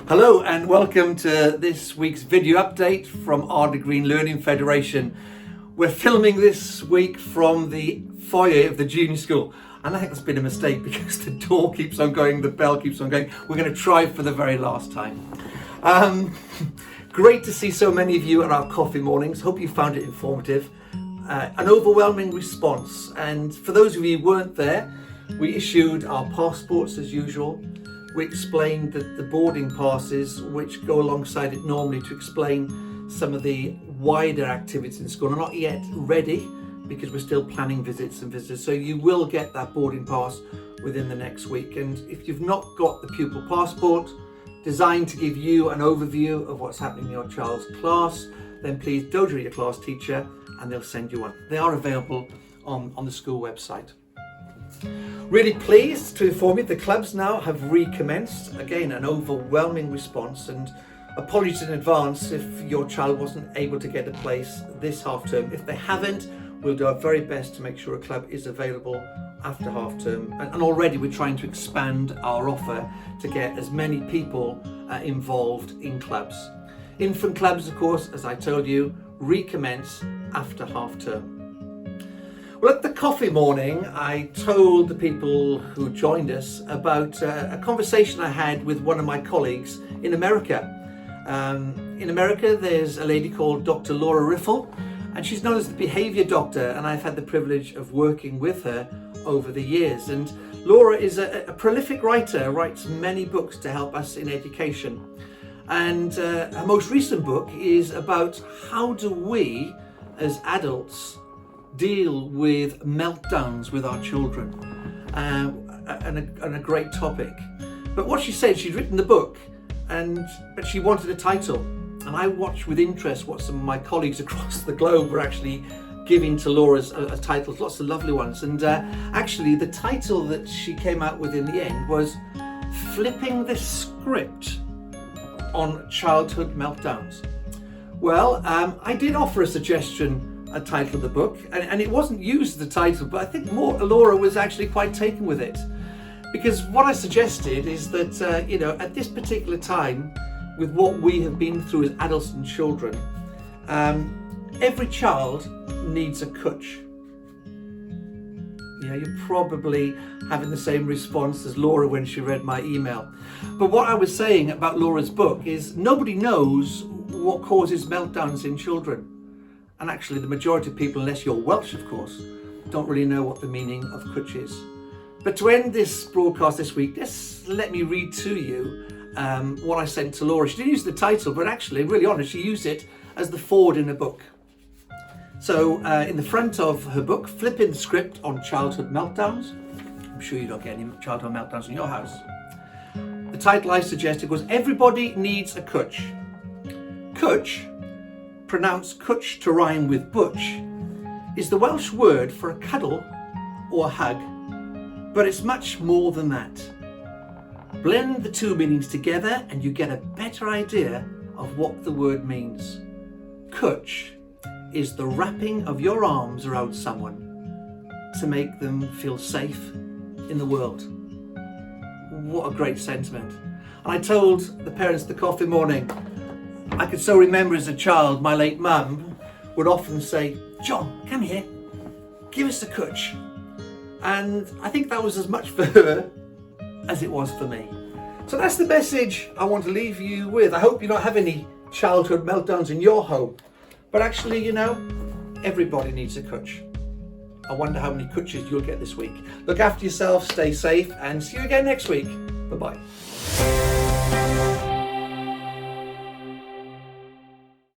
Hello and welcome to this week's video update from Ardley Green Learning Federation. We're filming this week from the foyer of the junior school, and I think it's been a mistake because the door keeps on going, the bell keeps on going. We're going to try for the very last time. Great to see so many of you at our coffee mornings. Hope you found it informative. An overwhelming response, and for those of you who weren't there, we issued our passports as usual. We explained that the boarding passes, which go alongside it normally to explain some of the wider activities in school, are not yet ready because we're still planning visits and visitors. So you will get that boarding pass within the next week. And if you've not got the pupil passport designed to give you an overview of what's happening in your child's class, then please go to your class teacher and they'll send you one. They are available on the school website. Really pleased to inform you the clubs now have recommenced. Again, an overwhelming response, and apologies in advance if your child wasn't able to get a place this half term. If they haven't, we'll do our very best to make sure a club is available after half term. And already we're trying to expand our offer to get as many people involved in clubs. Infant clubs, of course, as I told you, recommence after half term. Well, at the coffee morning, I told the people who joined us about a conversation I had with one of my colleagues in America. In America, there's a lady called Dr. Laura Riffle, and she's known as the behaviour doctor, and I've had the privilege of working with her over the years. And Laura is a prolific writer, writes many books to help us in education. And her most recent book is about how do we, as adults, deal with meltdowns with our children, and a great topic. But what she said, she'd written the book, but she wanted a title, and I watched with interest what some of my colleagues across the globe were actually giving to Laura's titles, lots of lovely ones. And actually the title that she came out with in the end was Flipping the Script on Childhood Meltdowns. Well, I did offer a suggestion, a title of the book, and it wasn't used as the title, but I think Laura was actually quite taken with it, because what I suggested is that at this particular time, with what we have been through as adults and children, every child needs a coach. Yeah, you're probably having the same response as Laura when she read my email. But what I was saying about Laura's book is nobody knows what causes meltdowns in children. And actually the majority of people, unless you're Welsh of course, don't really know what the meaning of cwtch is. But to end this broadcast this week, just let me read to you what I sent to Laura. She didn't use the title, but actually, really honest, she used it as the foreword in her book. So in the front of her book, Flipping the Script on Childhood Meltdowns. I'm sure you don't get any childhood meltdowns in your house. The title I suggested was Everybody Needs a Cwtch. Cwtch, pronounced cwtch to rhyme with butch, is the Welsh word for a cuddle or a hug, but it's much more than that. Blend the two meanings together and you get a better idea of what the word means. Cwtch is the wrapping of your arms around someone to make them feel safe in the world. What a great sentiment. And I told the parents at the coffee morning, I could so remember as a child, my late mum would often say, John, come here, give us a cwtch. And I think that was as much for her as it was for me. So that's the message I want to leave you with. I hope you don't have any childhood meltdowns in your home. But actually, everybody needs a cwtch. I wonder how many cwtches you'll get this week. Look after yourself, stay safe, and see you again next week. Bye-bye.